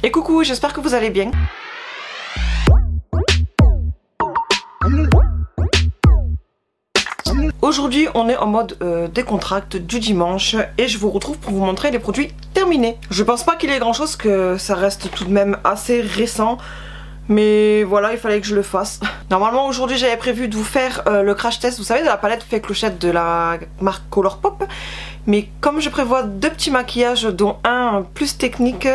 Et coucou, j'espère que vous allez bien. Aujourd'hui on est en mode décontracte du dimanche et je vous retrouve pour vous montrer les produits terminés. Je pense pas qu'il y ait grand chose, que ça reste tout de même assez récent. Mais voilà, il fallait que je le fasse. Normalement aujourd'hui j'avais prévu de vous faire le crash test, vous savez, de la palette Fée Clochette de la marque Colourpop. Mais comme je prévois deux petits maquillages dont un plus technique,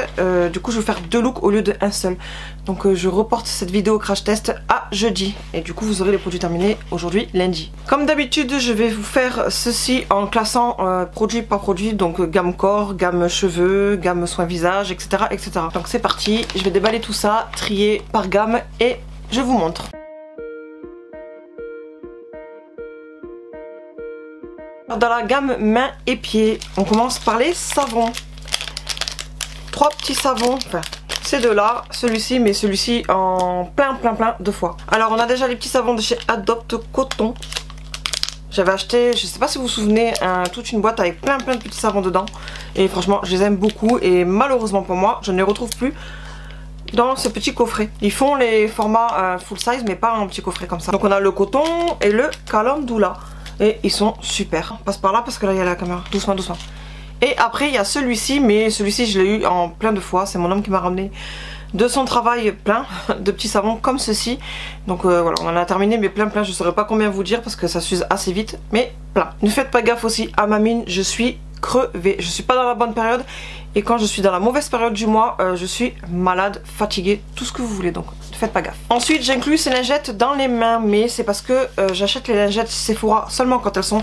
du coup je vais faire deux looks au lieu d'un seul. Donc je reporte cette vidéo crash test à jeudi. Et du coup vous aurez les produits terminés aujourd'hui lundi. Comme d'habitude je vais vous faire ceci en classant produit par produit. Donc gamme corps, gamme cheveux, gamme soins visage, etc., etc. Donc c'est parti, je vais déballer tout ça, trier par gamme et je vous montre. Dans la gamme mains et pieds, on commence par les savons. Trois petits savons, enfin ces deux là, celui-ci, mais celui-ci en plein deux fois. Alors on a déjà les petits savons de chez Adopt Coton. J'avais acheté, je sais pas si vous vous souvenez, toute une boîte avec plein de petits savons dedans. Et franchement je les aime beaucoup et malheureusement pour moi je ne les retrouve plus dans ce petit coffret. Ils font les formats full size mais pas en petit coffret comme ça. Donc on a le coton et le calendula. Et ils sont super. On passe par là parce que là il y a la caméra. Doucement, doucement. Et après il y a celui-ci, mais celui-ci je l'ai eu en plein de fois. C'est mon homme qui m'a ramené de son travail plein de petits savons comme ceci. Donc voilà, on en a terminé mais plein. Je saurais pas combien vous dire parce que ça s'use assez vite. Mais plein. Ne faites pas gaffe aussi à ma mine, je suis crevée. Je suis pas dans la bonne période. Et quand je suis dans la mauvaise période du mois, je suis malade, fatiguée, tout ce que vous voulez. Donc ne faites pas gaffe. Ensuite j'inclus ces lingettes dans les mains, mais c'est parce que j'achète les lingettes Sephora seulement quand elles sont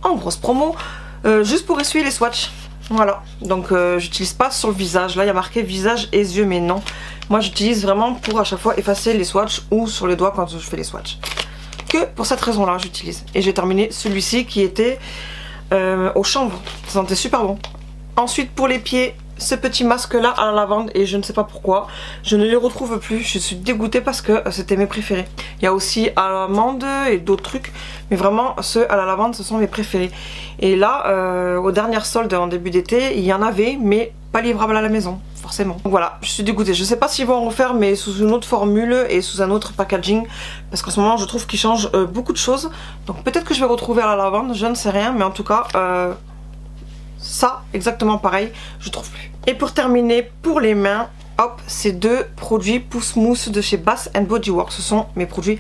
en grosse promo, juste pour essuyer les swatchs. Voilà, donc j'utilise pas sur le visage. Là il y a marqué visage et yeux, mais non. Moi j'utilise vraiment pour à chaque fois effacer les swatchs ou sur les doigts quand je fais les swatchs. Que pour cette raison là j'utilise. Et j'ai terminé celui-ci qui était au chanvre. Ça sentait super bon. Ensuite pour les pieds, ce petit masque là à la lavande, et je ne sais pas pourquoi je ne les retrouve plus. Je suis dégoûtée parce que c'était mes préférés. Il y a aussi à l'amande et d'autres trucs, mais vraiment ceux à la lavande ce sont mes préférés. Et là aux dernières soldes en début d'été il y en avait, mais pas livrable à la maison forcément. Donc voilà, je suis dégoûtée. Je sais pas s'ils vont en refaire mais sous une autre formule et sous un autre packaging, parce qu'en ce moment je trouve qu'ils changent beaucoup de choses. Donc peut-être que je vais retrouver à la lavande, je ne sais rien, mais en tout cas ça, exactement pareil, je trouve plus. Et pour terminer, pour les mains, hop, ces deux produits Pousse Mousse de chez Bath & Body Works. Ce sont mes produits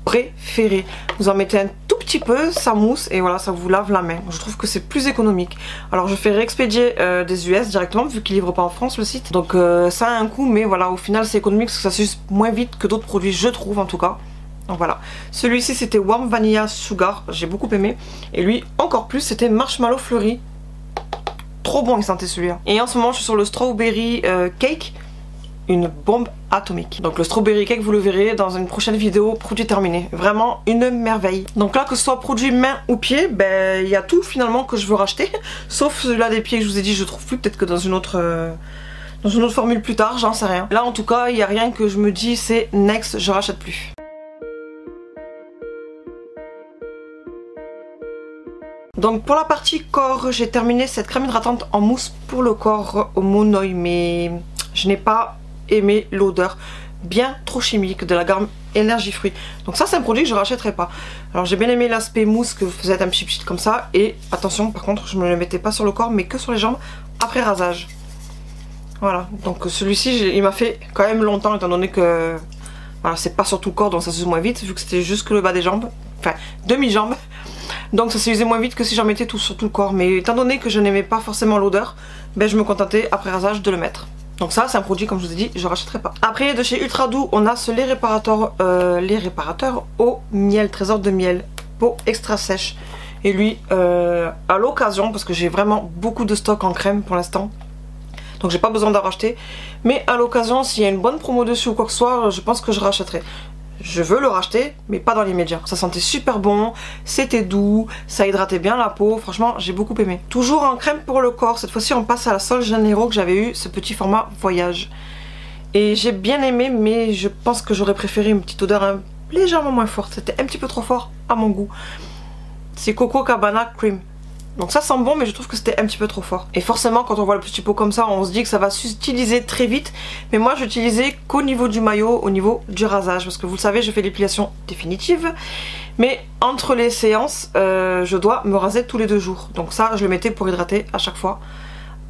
préférés. Vous en mettez un tout petit peu, ça mousse et voilà, ça vous lave la main. Je trouve que c'est plus économique. Alors je fais réexpédier des US directement, vu qu'ils livrent pas en France le site. Donc ça a un coût, mais voilà, au final c'est économique parce que ça s'use moins vite que d'autres produits, je trouve en tout cas. Donc voilà, celui-ci c'était Warm Vanilla Sugar, j'ai beaucoup aimé. Et lui encore plus, c'était Marshmallow Fleuri. Trop bon il sentait celui-là. Et en ce moment je suis sur le Strawberry Cake, une bombe atomique. Donc le Strawberry Cake vous le verrez dans une prochaine vidéo, produit terminé. Vraiment une merveille. Donc là que ce soit produit main ou pied, ben il y a tout finalement que je veux racheter. Sauf celui-là des pieds que je vous ai dit je trouve plus, peut-être que dans une autre formule plus tard, j'en sais rien. Là en tout cas il n'y a rien que je me dis c'est next, je rachète plus. Donc pour la partie corps, j'ai terminé cette crème hydratante en mousse pour le corps au Monoi, mais je n'ai pas aimé l'odeur bien trop chimique de la gamme Énergie Fruits. Donc ça c'est un produit que je rachèterai pas. Alors j'ai bien aimé l'aspect mousse que vous faites un petit comme ça, et attention par contre je ne me le mettais pas sur le corps mais que sur les jambes après rasage. Voilà, donc celui-ci il m'a fait quand même longtemps étant donné que voilà, c'est pas sur tout le corps donc ça se use moins vite vu que c'était juste que le bas des jambes, enfin demi-jambes. Donc ça s'est usé moins vite que si j'en mettais tout sur tout le corps. Mais étant donné que je n'aimais pas forcément l'odeur, ben je me contentais après rasage de le mettre. Donc ça c'est un produit comme je vous ai dit, je rachèterai pas. Après de chez Ultra Doux on a ce lait réparateur au miel, trésor de miel, peau extra sèche. Et lui à l'occasion, parce que j'ai vraiment beaucoup de stock en crème pour l'instant, donc j'ai pas besoin d'en racheter, mais à l'occasion s'il y a une bonne promo dessus ou quoi que ce soit, je pense que je rachèterai. Je veux le racheter, mais pas dans les médias. Ça sentait super bon, c'était doux, ça hydratait bien la peau. Franchement, j'ai beaucoup aimé. Toujours en crème pour le corps. Cette fois-ci, on passe à la Sol Janeiro que j'avais eu, ce petit format voyage. Et j'ai bien aimé, mais je pense que j'aurais préféré une petite odeur légèrement moins forte. C'était un petit peu trop fort à mon goût. C'est Coco Cabana Cream. Donc ça sent bon, mais je trouve que c'était un petit peu trop fort. Et forcément quand on voit le petit pot comme ça, on se dit que ça va s'utiliser très vite. Mais moi j'utilisais qu'au niveau du maillot, au niveau du rasage. Parce que vous le savez, je fais l'épilation définitive. Mais entre les séances, je dois me raser tous les 2 jours. Donc ça je le mettais pour hydrater à chaque fois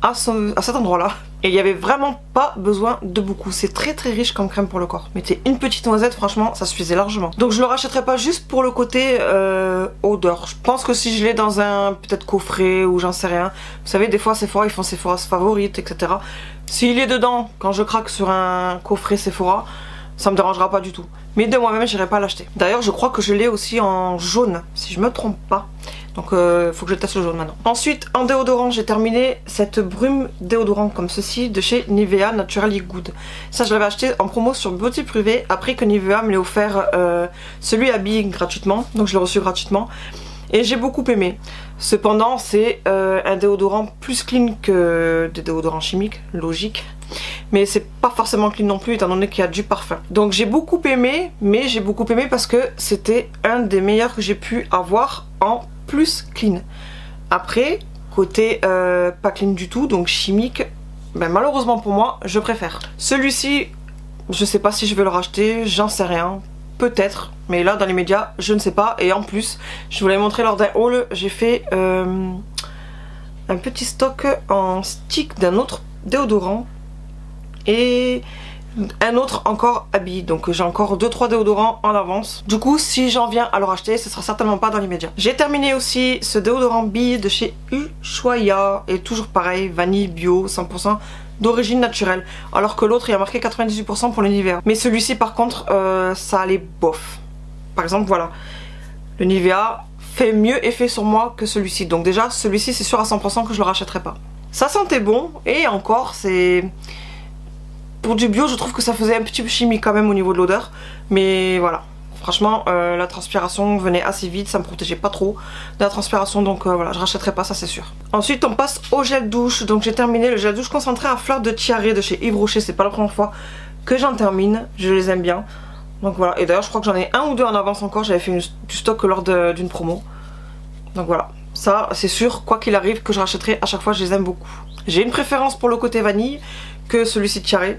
à cet endroit là. Et il n'y avait vraiment pas besoin de beaucoup. C'est très riche comme crème pour le corps. Mettez une petite noisette, franchement ça suffisait largement. Donc je le rachèterai pas juste pour le côté odeur. Je pense que si je l'ai dans un peut-être coffret ou j'en sais rien. Vous savez des fois Sephora ils font Sephora favorite etc. S'il est dedans quand je craque sur un coffret Sephora, ça me dérangera pas du tout. Mais de moi-même j'irai pas l'acheter. D'ailleurs je crois que je l'ai aussi en jaune si je me trompe pas. Donc faut que je teste le jaune maintenant. Ensuite en déodorant j'ai terminé cette brume déodorant comme ceci de chez Nivea Naturally Good. Ça je l'avais acheté en promo sur Beauty Privé après que Nivea me l'ait offert celui à billes gratuitement. Donc je l'ai reçu gratuitement et j'ai beaucoup aimé. Cependant c'est un déodorant plus clean que des déodorants chimiques, logique. Mais c'est pas forcément clean non plus étant donné qu'il y a du parfum. Donc j'ai beaucoup aimé, mais j'ai beaucoup aimé parce que c'était un des meilleurs que j'ai pu avoir en plus clean. Après côté pas clean du tout, donc chimique, ben malheureusement pour moi je préfère. Celui-ci je sais pas si je vais le racheter, j'en sais rien, peut-être, mais là dans les médias je ne sais pas. Et en plus je vous l'ai montré lors d'un haul, j'ai fait un petit stock en stick d'un autre déodorant et un autre encore habillé. Donc j'ai encore 2-3 déodorants en avance. Du coup si j'en viens à le racheter, ce sera certainement pas dans l'immédiat. J'ai terminé aussi ce déodorant bille de chez Ushuaïa. Et toujours pareil, vanille bio 100% d'origine naturelle. Alors que l'autre il y a marqué 98% pour le Nivea. Mais celui-ci par contre ça allait bof. Par exemple voilà, le Nivea fait mieux effet sur moi que celui-ci. Donc déjà celui-ci c'est sûr à 100% que je le rachèterai pas. Ça sentait bon et encore c'est... Pour du bio je trouve que ça faisait un petit peu chimique quand même au niveau de l'odeur. Mais voilà, franchement la transpiration venait assez vite, ça me protégeait pas trop de la transpiration. Donc voilà, je rachèterai pas ça c'est sûr. Ensuite on passe au gel douche. Donc j'ai terminé le gel douche concentré à fleur de tiare de chez Yves Rocher. C'est pas la première fois que j'en termine, je les aime bien. Donc voilà, et d'ailleurs je crois que j'en ai 1 ou 2 en avance encore. J'avais fait du stock lors d'une promo. Donc voilà, ça c'est sûr quoi qu'il arrive que je rachèterai à chaque fois, je les aime beaucoup. J'ai une préférence pour le côté vanille que celui-ci de tiare,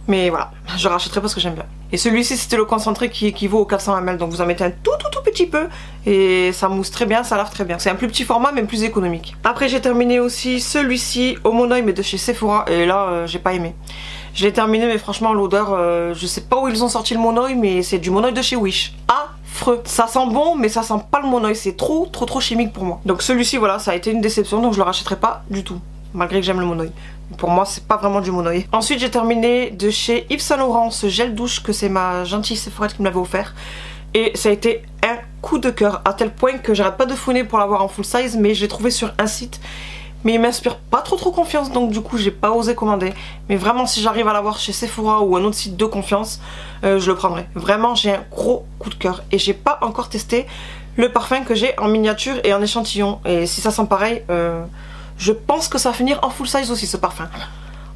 mais voilà, je rachèterai parce que j'aime bien. Et celui-ci c'était le concentré qui équivaut au 400 ml, donc vous en mettez un tout petit peu et ça mousse très bien, ça lave très bien. C'est un plus petit format mais plus économique. Après j'ai terminé aussi celui-ci au Monoï mais de chez Sephora et là j'ai pas aimé. Je l'ai terminé mais franchement l'odeur, je sais pas où ils ont sorti le Monoï mais c'est du Monoï de chez Wish. Affreux. Ça sent bon mais ça sent pas le Monoï, c'est trop chimique pour moi. Donc celui-ci voilà, ça a été une déception donc je le rachèterai pas du tout. Malgré que j'aime le Monoï. Pour moi c'est pas vraiment du Monoï. Ensuite j'ai terminé de chez Yves Saint Laurent ce gel douche que c'est ma gentille Sephorette qui me l'avait offert. Et ça a été un coup de cœur à tel point que j'arrête pas de fouiner pour l'avoir en full size. Mais je l'ai trouvé sur un site. Mais il m'inspire pas trop confiance donc du coup j'ai pas osé commander. Mais vraiment si j'arrive à l'avoir chez Sephora ou un autre site de confiance, je le prendrai. Vraiment j'ai un gros coup de cœur. Et j'ai pas encore testé le parfum que j'ai en miniature et en échantillon. Et si ça sent pareil... je pense que ça va finir en full size aussi ce parfum.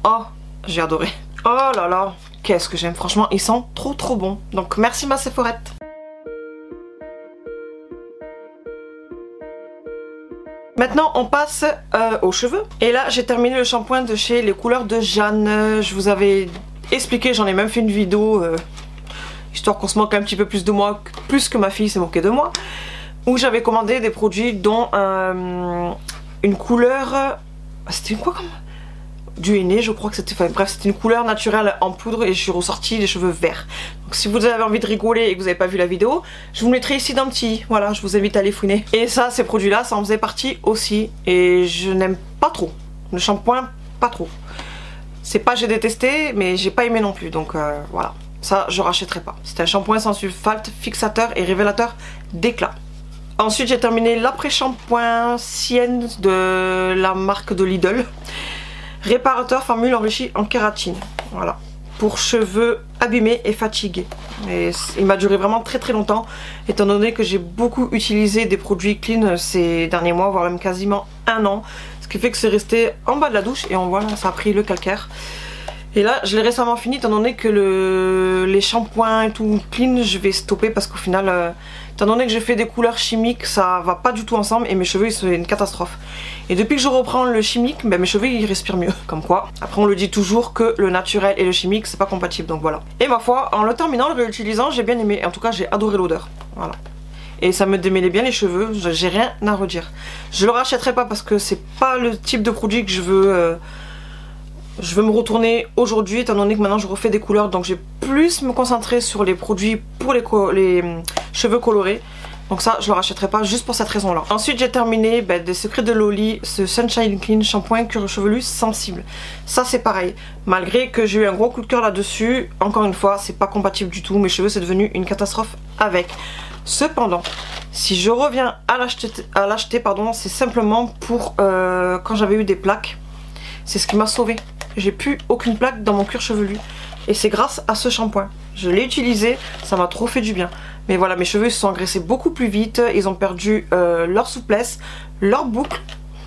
Oh, j'ai adoré. Oh là là, qu'est-ce que j'aime. Franchement, il sent trop bon. Donc merci ma Sephorette. Maintenant on passe aux cheveux. Et là j'ai terminé le shampoing de chez Les Couleurs de Jeanne. Je vous avais expliqué, j'en ai même fait une vidéo histoire qu'on se moque un petit peu plus de moi, plus que ma fille s'est moquée de moi, où j'avais commandé des produits dont une couleur, c'était quoi comme du henné je crois que c'était, enfin bref c'était une couleur naturelle en poudre et je suis ressortie les cheveux verts. Donc si vous avez envie de rigoler et que vous n'avez pas vu la vidéo, je vous mettrai ici d'un petit, voilà, je vous invite à aller fouiner. Et ça, ces produits là, ça en faisait partie aussi et je n'aime pas trop, le shampoing pas trop. C'est pas j'ai détesté mais j'ai pas aimé non plus donc voilà, ça je rachèterai pas. C'est un shampoing sans sulfate, fixateur et révélateur d'éclat. Ensuite j'ai terminé l'après-shampoing Sienne de la marque de Lidl. Réparateur formule enrichie en kératine. Voilà. Pour cheveux abîmés et fatigués. Et il m'a duré vraiment très longtemps. Étant donné que j'ai beaucoup utilisé des produits clean ces derniers mois, voire même quasiment 1 an. Ce qui fait que c'est resté en bas de la douche et on voit là ça a pris le calcaire. Et là je l'ai récemment fini étant donné que les shampoings et tout clean je vais stopper parce qu'au final étant donné que j'ai fait des couleurs chimiques ça va pas du tout ensemble et mes cheveux c'est une catastrophe. Et depuis que je reprends le chimique ben, mes cheveux ils respirent mieux comme quoi. Après on le dit toujours que le naturel et le chimique c'est pas compatible donc voilà. Et ma foi en le terminant, le réutilisant j'ai bien aimé, en tout cas j'ai adoré l'odeur. Voilà. Et ça me démêlait bien les cheveux, j'ai rien à redire. Je le rachèterai pas parce que c'est pas le type de produit que je veux me retourner aujourd'hui étant donné que maintenant je refais des couleurs donc j'ai plus me concentrer sur les produits pour les cheveux colorés. Donc ça je le rachèterai pas juste pour cette raison là. Ensuite j'ai terminé des Secrets de Loli, ce Sunshine Clean shampoing cuir chevelu sensible. Ça c'est pareil, malgré que j'ai eu un gros coup de cœur là dessus, encore une fois c'est pas compatible du tout, mes cheveux c'est devenu une catastrophe avec. Cependant si je reviens à l'acheter c'est simplement pour quand j'avais eu des plaques, c'est ce qui m'a sauvé. J'ai plus aucune plaque dans mon cuir chevelu et c'est grâce à ce shampoing. Je l'ai utilisé, ça m'a trop fait du bien. Mais voilà, mes cheveux se sont engraissés beaucoup plus vite, ils ont perdu leur souplesse, leur boucle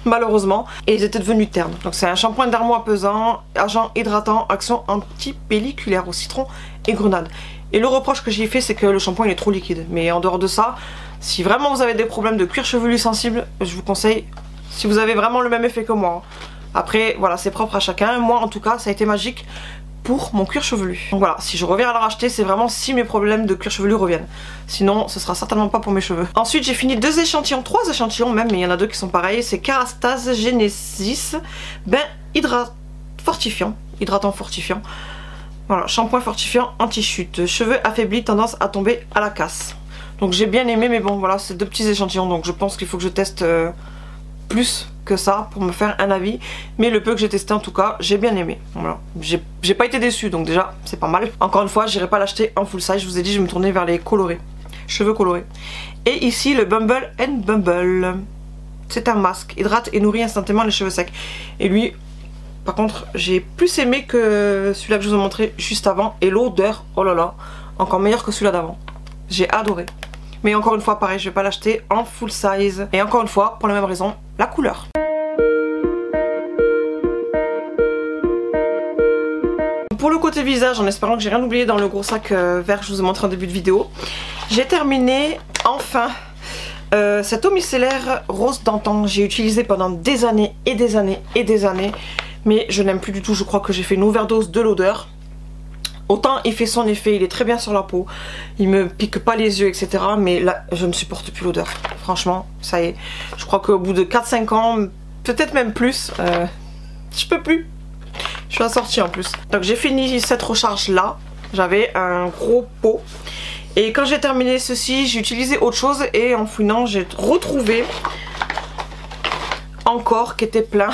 malheureusement et ils étaient devenus ternes. Donc c'est un shampoing d'armoire apaisant, agent hydratant, action anti-pelliculaire au citron et grenade. Et le reproche que j'ai fait c'est que le shampoing il est trop liquide. Mais en dehors de ça, si vraiment vous avez des problèmes de cuir chevelu sensible, je vous conseille, si vous avez vraiment le même effet que moi. Après voilà c'est propre à chacun, moi en tout cas ça a été magique pour mon cuir chevelu. Donc voilà, si je reviens à le racheter c'est vraiment si mes problèmes de cuir chevelu reviennent. Sinon ce sera certainement pas pour mes cheveux. Ensuite j'ai fini 2 échantillons, 3 échantillons même, mais il y en a 2 qui sont pareils. C'est Kerastase Genesis hydratant fortifiant. Voilà, shampoing fortifiant anti-chute, cheveux affaiblis, tendance à tomber à la casse. Donc j'ai bien aimé mais bon voilà c'est 2 petits échantillons donc je pense qu'il faut que je teste plus que ça pour me faire un avis, mais le peu que j'ai testé en tout cas j'ai bien aimé. Voilà, j'ai pas été déçue donc déjà c'est pas mal. Encore une fois j'irai pas l'acheter en full size, je vous ai dit je vais me tourner vers les colorés, cheveux colorés. Et ici le Bumble and Bumble, c'est un masque, hydrate et nourrit instantanément les cheveux secs. Et lui par contre j'ai plus aimé que celui-là que je vous ai montré juste avant, et l'odeur oh là là encore meilleure que celui-là d'avant, j'ai adoré. Mais encore une fois pareil je vais pas l'acheter en full size et encore une fois pour la même raison, la couleur. Pour le côté visage, en espérant que j'ai rien oublié dans le gros sac vert que je vous ai montré en début de vidéo, j'ai terminé enfin cet eau micellaire rose d'antan. J'ai utilisé pendant des années et des années et des années, mais je n'aime plus du tout. Je crois que j'ai fait une overdose de l'odeur. Autant il fait son effet, il est très bien sur la peau, il me pique pas les yeux etc. Mais là je ne supporte plus l'odeur. Franchement ça y est, je crois qu'au bout de 4-5 ans, peut-être même plus, je peux plus. Je suis assortie en plus. Donc j'ai fini cette recharge là, j'avais un gros pot. Et quand j'ai terminé ceci, j'ai utilisé autre chose et en fouinant j'ai retrouvé encore qui était plein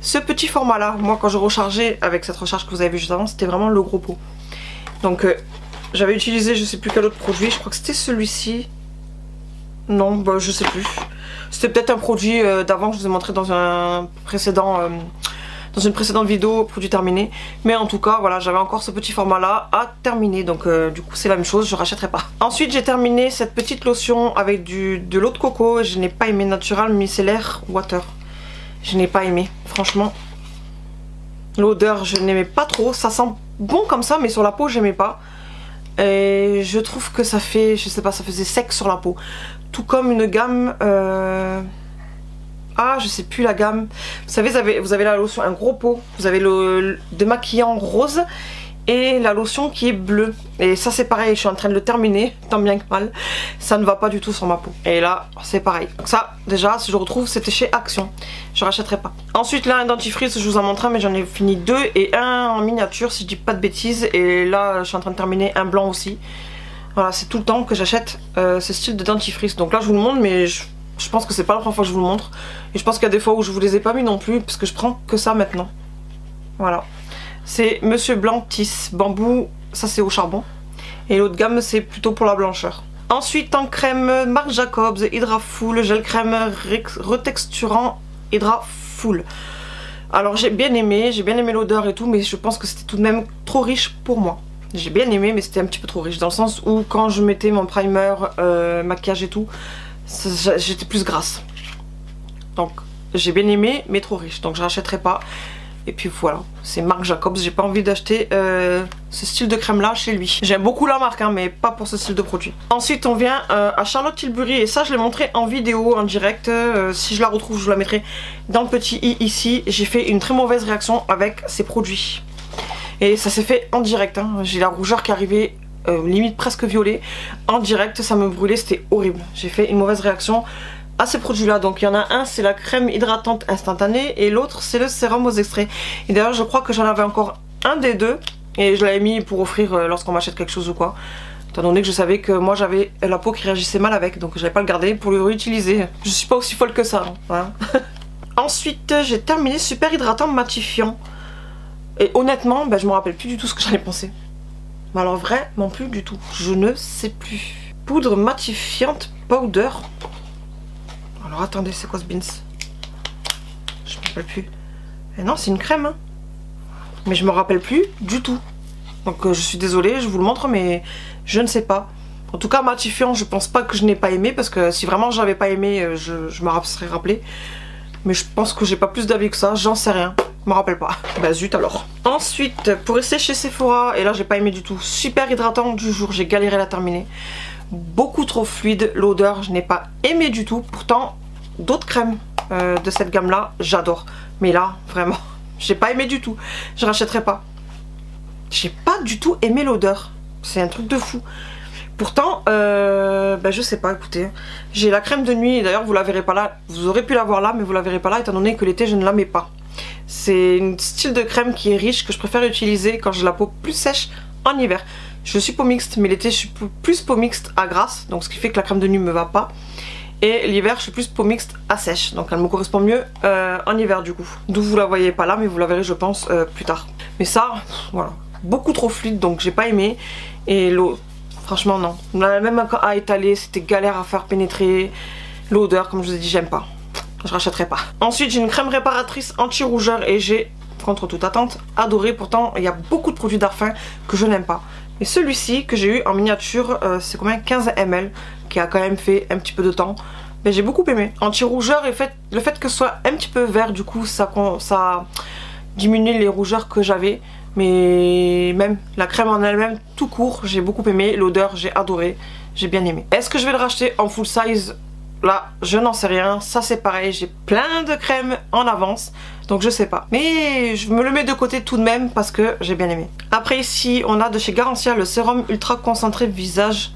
ce petit format là. Moi quand je rechargeais avec cette recharge que vous avez vu juste avant, c'était vraiment le gros pot. Donc j'avais utilisé je sais plus quel autre produit, je crois que c'était celui-ci. Non bah je sais plus. C'était peut-être un produit d'avant que je vous ai montré dans un précédent dans une précédente vidéo, produit terminé. Mais en tout cas voilà, j'avais encore ce petit format là à terminer. Donc du coup c'est la même chose, je rachèterai pas. Ensuite j'ai terminé cette petite lotion avec de l'eau de coco. Je n'ai pas aimé, Natural Micellar Water. Je n'ai pas aimé, franchement. L'odeur je n'aimais pas trop, ça sent bon comme ça mais sur la peau j'aimais pas. Et je trouve que ça fait, je sais pas, ça faisait sec sur la peau. Tout comme une gamme, ah je sais plus la gamme. Vous savez vous avez la lotion, un gros pot, vous avez le démaquillant rose et la lotion qui est bleue. Et ça c'est pareil, je suis en train de le terminer, tant bien que mal. Ça ne va pas du tout sur ma peau. Et là c'est pareil. Donc ça déjà si je retrouve c'était chez Action. Je rachèterai pas. Ensuite là un dentifrice, je vous en montre un mais j'en ai fini 2 et un en miniature si je dis pas de bêtises. Et là je suis en train de terminer un blanc aussi. Voilà c'est tout le temps que j'achète ce style de dentifrice. Donc là je vous le montre mais je pense que c'est pas la première fois que je vous le montre. Et je pense qu'il y a des fois où je vous les ai pas mis non plus parce que je prends que ça maintenant. Voilà. C'est Monsieur Blanc-Tis Bambou, ça c'est au charbon. Et l'autre gamme c'est plutôt pour la blancheur. Ensuite en crème, Marc Jacobs Hydra Full, gel crème retexturant Hydra Full. Alors j'ai bien aimé l'odeur et tout, mais je pense que c'était tout de même trop riche pour moi. J'ai bien aimé mais c'était un petit peu trop riche dans le sens où quand je mettais mon primer, maquillage et tout, j'étais plus grasse. Donc j'ai bien aimé mais trop riche, donc je rachèterai pas. Et puis voilà, c'est Marc Jacobs, j'ai pas envie d'acheter ce style de crème là chez lui. J'aime beaucoup la marque hein, mais pas pour ce style de produit. Ensuite on vient à Charlotte Tilbury et ça je l'ai montré en vidéo, en direct. Si je la retrouve je vous la mettrai dans le petit i ici. J'ai fait une très mauvaise réaction avec ces produits. Et ça s'est fait en direct, hein. J'ai la rougeur qui arrivait limite presque violet. En direct ça me brûlait, c'était horrible. J'ai fait une mauvaise réaction à ces produits là. Donc il y en a un c'est la crème hydratante instantanée et l'autre c'est le sérum aux extraits. Et d'ailleurs je crois que j'en avais encore un des deux et je l'avais mis pour offrir lorsqu'on m'achète quelque chose ou quoi, étant donné que je savais que moi j'avais la peau qui réagissait mal avec, donc je n'allais pas le garder pour le réutiliser. Je suis pas aussi folle que ça hein. Ensuite j'ai terminé super hydratant matifiant et honnêtement je me rappelle plus du tout ce que j'en ai pensé. Mais alors vraiment plus du tout, je ne sais plus. Poudre matifiante powder. Alors attendez, c'est quoi ce beans? Je me rappelle plus. Et non, c'est une crème. Hein. Mais je me rappelle plus du tout. Donc je suis désolée, je vous le montre, mais je ne sais pas. En tout cas, matifiant, je pense pas que je n'ai pas aimé. Parce que si vraiment j'avais pas aimé, je me serais rappelé. Mais je pense que j'ai pas plus d'avis que ça, j'en sais rien. Je me rappelle pas. Bah zut alors. Ensuite, pour rester chez Sephora, et là j'ai pas aimé du tout. Super hydratant du jour, j'ai galéré à la terminer. Beaucoup trop fluide, l'odeur je n'ai pas aimé du tout. Pourtant d'autres crèmes de cette gamme là j'adore, mais là vraiment j'ai pas aimé du tout, je rachèterai pas. J'ai pas du tout aimé l'odeur, c'est un truc de fou. Pourtant je sais pas, écoutez, j'ai la crème de nuit, d'ailleurs vous la verrez pas là, vous aurez pu la voir là mais vous la verrez pas là étant donné que l'été je ne la mets pas. C'est un style de crème qui est riche que je préfère utiliser quand j'ai la peau plus sèche en hiver. Je suis peau mixte mais l'été je suis plus peau mixte à grasse, donc ce qui fait que la crème de nuit me va pas. Et l'hiver je suis plus peau mixte à sèche, donc elle me correspond mieux en hiver du coup. D'où vous la voyez pas là mais vous la verrez je pense plus tard. Mais ça, voilà, beaucoup trop fluide donc j'ai pas aimé. Et l'eau, franchement non. Même à étaler c'était galère à faire pénétrer. L'odeur comme je vous ai dit j'aime pas. Je rachèterai pas. Ensuite j'ai une crème réparatrice anti-rougeur et j'ai, contre toute attente, adoré. Pourtant il y a beaucoup de produits Darphin que je n'aime pas. Mais celui-ci que j'ai eu en miniature, c'est combien, 15 ml, qui a quand même fait un petit peu de temps. Mais j'ai beaucoup aimé. Anti-rougeur et le fait que ce soit un petit peu vert, du coup ça diminue les rougeurs que j'avais. Mais même la crème en elle-même, tout court, j'ai beaucoup aimé. L'odeur, j'ai adoré, j'ai bien aimé. Est-ce que je vais le racheter en full size? Là, je n'en sais rien. Ça c'est pareil, j'ai plein de crèmes en avance. Donc je sais pas. Mais je me le mets de côté tout de même parce que j'ai bien aimé. Après ici, on a de chez Garancia le sérum ultra concentré visage.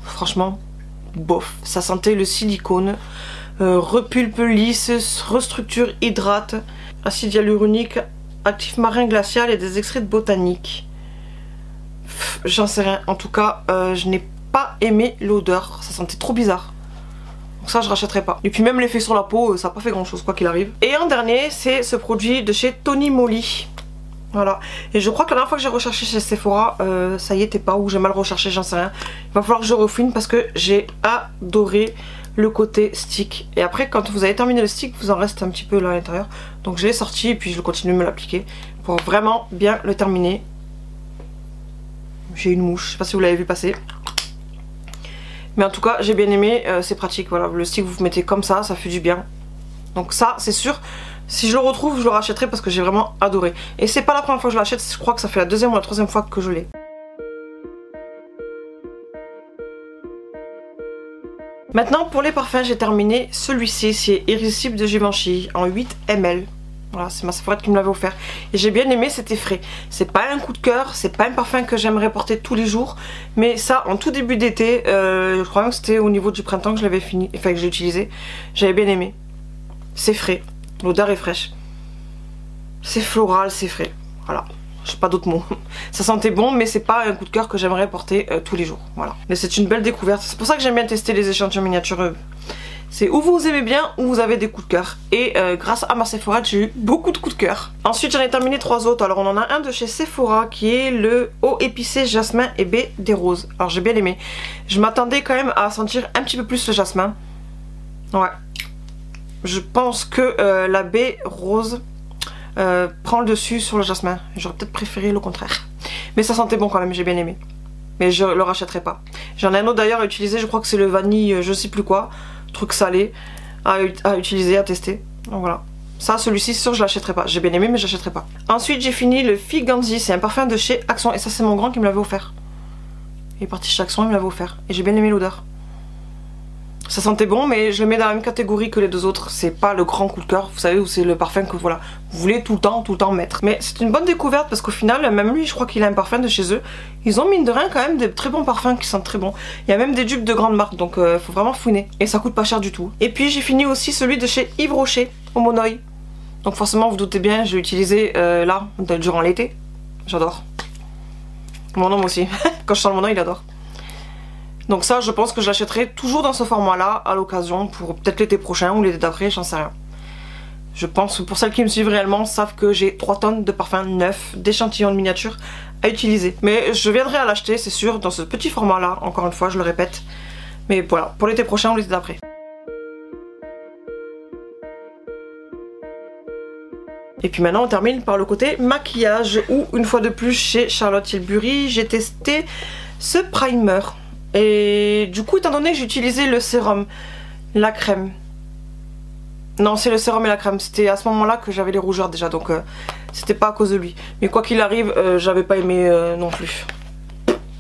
Franchement, bof. Ça sentait le silicone. Repulpe lisse, restructure, hydrate. Acide hyaluronique, actif marin glacial et des extraits de botanique. J'en sais rien. En tout cas, je n'ai pas aimé l'odeur. Ça sentait trop bizarre. Ça je rachèterai pas. Et puis même l'effet sur la peau ça n'a pas fait grand chose quoi qu'il arrive. Et en dernier c'est ce produit de chez Tony Moly. Voilà. Et je crois que la dernière fois que j'ai recherché chez Sephora ça y était pas, ou j'ai mal recherché, j'en sais rien. Il va falloir que je refouine parce que j'ai adoré le côté stick. Et après quand vous avez terminé le stick vous en reste un petit peu là à l'intérieur. Donc je l'ai sorti et puis je continue de me l'appliquer pour vraiment bien le terminer. J'ai une mouche, je sais pas si vous l'avez vu passer. Mais en tout cas j'ai bien aimé, c'est pratique, voilà, le stick vous mettez comme ça fait du bien. Donc ça c'est sûr, si je le retrouve je le rachèterai parce que j'ai vraiment adoré. Et c'est pas la première fois que je l'achète, je crois que ça fait la deuxième ou la troisième fois que je l'ai. Maintenant pour les parfums j'ai terminé celui-ci, c'est Irrésistible de Givenchy en 8 ml. Voilà, c'est ma Sephora qui me l'avait offert. Et j'ai bien aimé, c'était frais. C'est pas un coup de cœur, c'est pas un parfum que j'aimerais porter tous les jours. Mais ça, en tout début d'été, je crois même que c'était au niveau du printemps que je l'avais fini, enfin que j'ai utilisé. J'avais bien aimé. C'est frais, l'odeur est fraîche. C'est floral, c'est frais. Voilà, j'ai pas d'autres mots. Ça sentait bon, mais c'est pas un coup de cœur que j'aimerais porter tous les jours. Voilà. Mais c'est une belle découverte. C'est pour ça que j'aime bien tester les échantillons miniatures. C'est où vous aimez bien, ou vous avez des coups de cœur. Et grâce à ma Sephora, j'ai eu beaucoup de coups de cœur. Ensuite, j'en ai terminé 3 autres. Alors, on en a un de chez Sephora qui est le eau épicée jasmin et baie des roses. Alors, j'ai bien aimé. Je m'attendais quand même à sentir un petit peu plus le jasmin. Ouais. Je pense que la baie rose prend le dessus sur le jasmin. J'aurais peut-être préféré le contraire. Mais ça sentait bon quand même, j'ai bien aimé. Mais je le rachèterai pas. J'en ai un autre d'ailleurs à utiliser, je crois que c'est le vanille, je sais plus quoi. Truc salé à utiliser, à tester. Donc voilà. Ça, celui-ci, c'est sûr, je l'achèterai pas. J'ai bien aimé, mais je l'achèterai pas. Ensuite, j'ai fini le Figanzi. C'est un parfum de chez Action. Et ça, c'est mon grand qui me l'avait offert. Il est parti chez Action, il me l'avait offert. Et j'ai bien aimé l'odeur. Ça sentait bon, mais je le mets dans la même catégorie que les deux autres. C'est pas le grand coup de cœur, vous savez, où c'est le parfum que voilà, vous voulez tout le temps mettre. Mais c'est une bonne découverte parce qu'au final, même lui, je crois qu'il a un parfum de chez eux. Ils ont mine de rien quand même des très bons parfums qui sentent très bon. Il y a même des dupes de grandes marques, donc faut vraiment fouiner. Et ça coûte pas cher du tout. Et puis j'ai fini aussi celui de chez Yves Rocher, au Monoï. Donc forcément, vous doutez bien, je l'ai utilisé là, durant l'été. J'adore. Mon homme aussi. Quand je sens le Monoï, il adore. Donc ça, je pense que je l'achèterai toujours dans ce format-là, à l'occasion, pour peut-être l'été prochain ou l'été d'après, j'en sais rien. Je pense que pour celles qui me suivent réellement, savent que j'ai 3 tonnes de parfums neufs, d'échantillons de miniatures à utiliser. Mais je viendrai à l'acheter, c'est sûr, dans ce petit format-là, encore une fois, je le répète. Mais voilà, pour l'été prochain ou l'été d'après. Et puis maintenant on termine par le côté maquillage, où une fois de plus chez Charlotte Tilbury, j'ai testé ce primer. Et du coup, étant donné que j'ai utilisé le sérum, la crème. Non, c'est le sérum et la crème. C'était à ce moment-là que j'avais les rougeurs déjà, donc c'était pas à cause de lui. Mais quoi qu'il arrive, j'avais pas aimé non plus.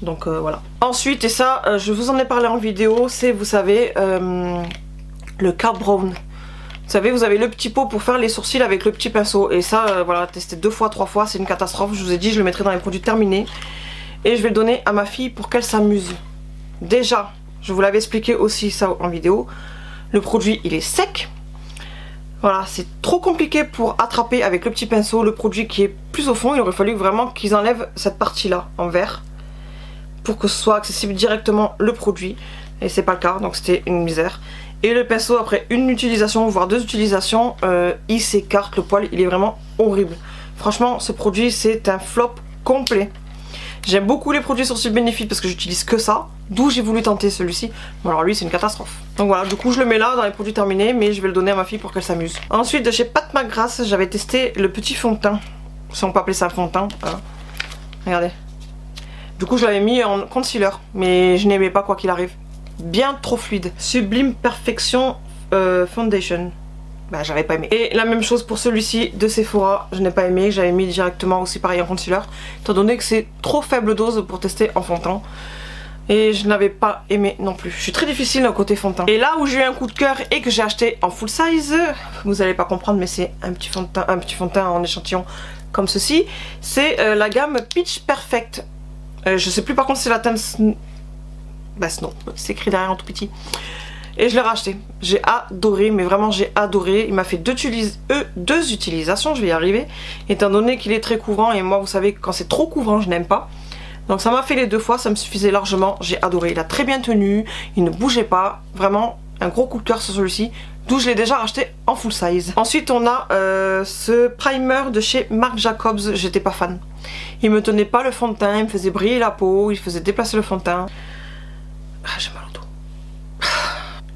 Donc voilà. Ensuite, et ça, je vous en ai parlé en vidéo, c'est, vous savez, le Card Brown. Vous savez, vous avez le petit pot pour faire les sourcils avec le petit pinceau. Et ça, voilà, testé 2 fois, 3 fois, c'est une catastrophe. Je vous ai dit, je le mettrai dans les produits terminés. Et je vais le donner à ma fille pour qu'elle s'amuse. Déjà, je vous l'avais expliqué aussi ça en vidéo, le produit il est sec. Voilà, c'est trop compliqué pour attraper avec le petit pinceau le produit qui est plus au fond. Il aurait fallu vraiment qu'ils enlèvent cette partie là en vert pour que ce soit accessible directement le produit. Et c'est pas le cas, donc c'était une misère. Et le pinceau, après une utilisation, voire 2 utilisations, il s'écarte, le poil il est vraiment horrible. Franchement, ce produit c'est un flop complet. J'aime beaucoup les produits sourcils Benefit parce que j'utilise que ça, d'où j'ai voulu tenter celui-ci. Bon alors lui c'est une catastrophe. Donc voilà, du coup je le mets là dans les produits terminés, mais je vais le donner à ma fille pour qu'elle s'amuse. Ensuite de chez Pat McGrath, j'avais testé le petit fond de teint, si on peut appeler ça fond de teint. Voilà. Regardez. Du coup je l'avais mis en concealer, mais je n'aimais pas quoi qu'il arrive. Bien trop fluide. Sublime Perfection Foundation. Bah j'avais pas aimé. Et la même chose pour celui-ci de Sephora, je n'ai pas aimé, j'avais mis directement aussi pareil en concealer, étant donné que c'est trop faible dose pour tester en fond de teint. Et je n'avais pas aimé non plus. Je suis très difficile au côté fond de teint. Et là où j'ai eu un coup de cœur et que j'ai acheté en full size, vous allez pas comprendre mais c'est un petit fond de teint en échantillon comme ceci. C'est la gamme Pitch Perfect. Je sais plus par contre si c'est la teinte bah Snow, c'est écrit derrière en tout petit. Et je l'ai racheté. J'ai adoré, mais vraiment j'ai adoré. Il m'a fait 2 utilisations, je vais y arriver. Étant donné qu'il est très couvrant, et moi vous savez quand c'est trop couvrant je n'aime pas. Donc ça m'a fait les 2 fois, ça me suffisait largement, j'ai adoré. Il a très bien tenu, il ne bougeait pas. Vraiment un gros coup de cœur sur celui-ci. D'où je l'ai déjà racheté en full size. Ensuite on a ce primer de chez Marc Jacobs, j'étais pas fan. Il me tenait pas le fond de teint, il me faisait briller la peau, il faisait déplacer le fond de teint. Ah, j'ai mal au dos.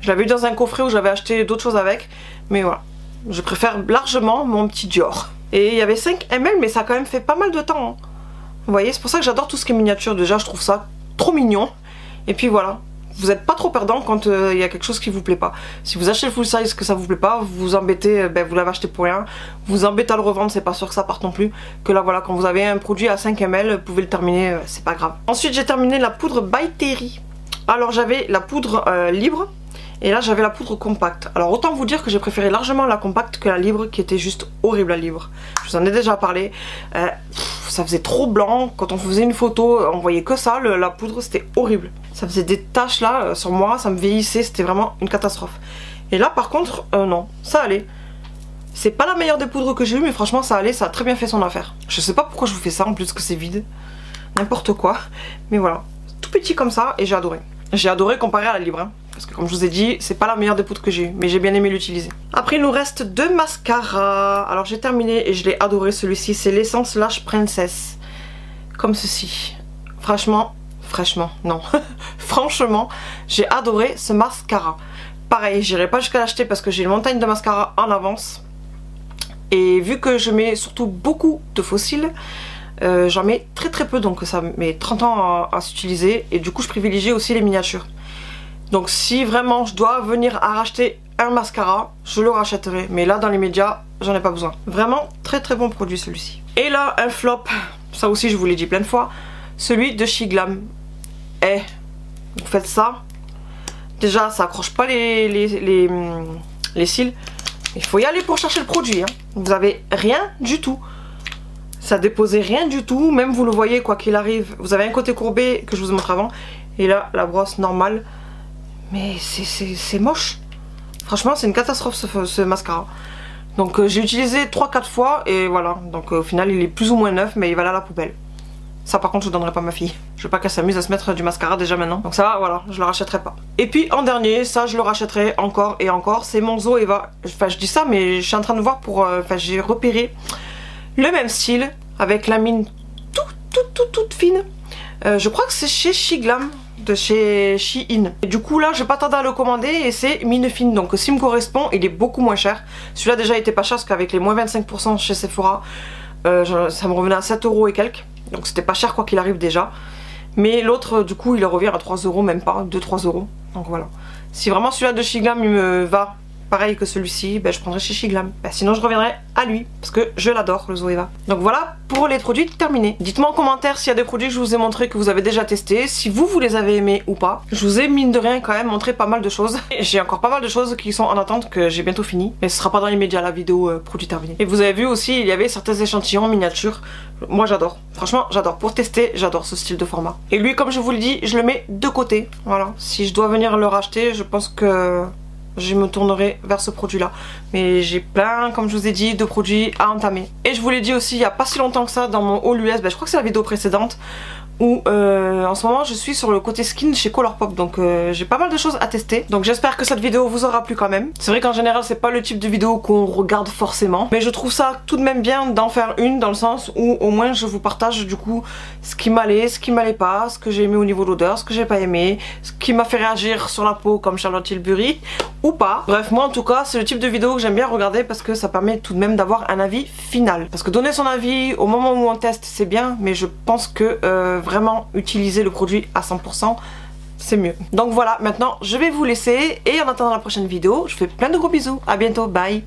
Je l'avais eu dans un coffret où j'avais acheté d'autres choses avec, mais voilà. Je préfère largement mon petit Dior. Et il y avait 5 ml, mais ça a quand même fait pas mal de temps. Hein. Vous voyez, c'est pour ça que j'adore tout ce qui est miniature. Déjà, je trouve ça trop mignon. Et puis voilà, vous n'êtes pas trop perdant quand il y a quelque chose qui vous plaît pas. Si vous achetez le full size que ça vous plaît pas, vous vous embêtez, vous l'avez acheté pour rien. Vous vous embêtez à le revendre, c'est pas sûr que ça parte non plus. Que là voilà, quand vous avez un produit à 5 ml, vous pouvez le terminer, c'est pas grave. Ensuite j'ai terminé la poudre by Terry. Alors j'avais la poudre libre. Et là j'avais la poudre compacte. Alors autant vous dire que j'ai préféré largement la compacte que la libre qui était juste horrible à libre. Je vous en ai déjà parlé. Ça faisait trop blanc. Quand on faisait une photo on voyait que ça. La poudre c'était horrible. Ça faisait des taches là sur moi. Ça me vieillissait. C'était vraiment une catastrophe. Et là par contre non. Ça allait. C'est pas la meilleure des poudres que j'ai eues mais franchement ça allait. Ça a très bien fait son affaire. Je sais pas pourquoi je vous fais ça en plus que c'est vide. N'importe quoi. Mais voilà. Tout petit comme ça et j'ai adoré. J'ai adoré comparé à la libre. Hein. Parce que comme je vous ai dit, c'est pas la meilleure des poudres que j'ai eu, mais j'ai bien aimé l'utiliser. Après il nous reste 2 mascaras. Alors j'ai terminé et je l'ai adoré celui-ci, c'est l'essence Lash Princess. Comme ceci. Franchement, non. Franchement, j'ai adoré ce mascara. Pareil, j'irai pas jusqu'à l'acheter parce que j'ai une montagne de mascara en avance. Et vu que je mets surtout beaucoup de fossiles, j'en mets très peu, donc ça met 30 ans à s'utiliser. Et du coup je privilégie aussi les miniatures. Donc si vraiment je dois venir à racheter un mascara, je le rachèterai. Mais là dans les médias, j'en ai pas besoin. Vraiment très très bon produit celui-ci. Et là un flop, ça aussi je vous l'ai dit plein de fois, celui de SheGlam. Vous faites ça, déjà ça accroche pas les cils. Il faut y aller pour chercher le produit, hein. Vous avez rien du tout. Ça déposait rien du tout, même vous le voyez quoi qu'il arrive. Vous avez un côté courbé que je vous montre avant. Et là la brosse normale. Mais c'est moche. Franchement c'est une catastrophe ce mascara. Donc j'ai utilisé 3-4 fois et voilà. Donc au final il est plus ou moins neuf mais il va aller à la poubelle. Ça par contre je ne donnerai pas à ma fille. Je veux pas qu'elle s'amuse à se mettre du mascara déjà maintenant. Donc ça voilà, je le rachèterai pas. Et puis en dernier, ça je le rachèterai encore et encore, c'est mon Zoeva. Enfin je dis ça mais je suis en train de voir pour... Enfin j'ai repéré le même style avec la mine toute fine. Je crois que c'est chez SheGlam, de chez Shein. Et du coup là je vais pas tarder à le commander et c'est mine fine. Donc s'il me correspond, il est beaucoup moins cher. Celui-là déjà était pas cher parce qu'avec les moins 25% chez Sephora, ça me revenait à 7 € et quelques. Donc c'était pas cher quoi qu'il arrive déjà. Mais l'autre du coup il revient à 3 €, même pas 2-3 €. Donc voilà. Si vraiment celui-là de SheGlam il me va pareil que celui-ci, ben, je prendrai chez SheGlam. Ben, sinon je reviendrai à lui parce que je l'adore le Zoeva. Donc voilà pour les produits terminés. Dites-moi en commentaire s'il y a des produits que je vous ai montré que vous avez déjà testé, si vous les avez aimés ou pas. Je vous ai mine de rien quand même montré pas mal de choses. J'ai encore pas mal de choses qui sont en attente que j'ai bientôt fini. Mais ce sera pas dans les médias la vidéo produit terminé. Et vous avez vu aussi il y avait certains échantillons en miniature. Moi j'adore. Franchement j'adore. Pour tester j'adore ce style de format. Et lui comme je vous le dis je le mets de côté. Voilà. Si je dois venir le racheter je pense que... je me tournerai vers ce produit là. Mais j'ai plein, comme je vous ai dit, de produits à entamer. Et je vous l'ai dit aussi il n'y a pas si longtemps que ça dans mon haul US, je crois que c'est la vidéo précédente, où en ce moment je suis sur le côté skin chez Colourpop. Donc j'ai pas mal de choses à tester. Donc j'espère que cette vidéo vous aura plu quand même. C'est vrai qu'en général c'est pas le type de vidéo qu'on regarde forcément, mais je trouve ça tout de même bien d'en faire une, dans le sens où au moins je vous partage du coup ce qui m'allait, ce qui m'allait pas, ce que j'ai aimé au niveau de l'odeur, ce que j'ai pas aimé, ce qui m'a fait réagir sur la peau comme Charlotte Tilbury ou pas. Bref, moi en tout cas c'est le type de vidéo que j'aime bien regarder parce que ça permet tout de même d'avoir un avis final. Parce que donner son avis au moment où on teste c'est bien, mais je pense que vraiment utiliser le produit à 100% c'est mieux. Donc voilà, maintenant je vais vous laisser et en attendant la prochaine vidéo je vous fais plein de gros bisous, à bientôt, bye.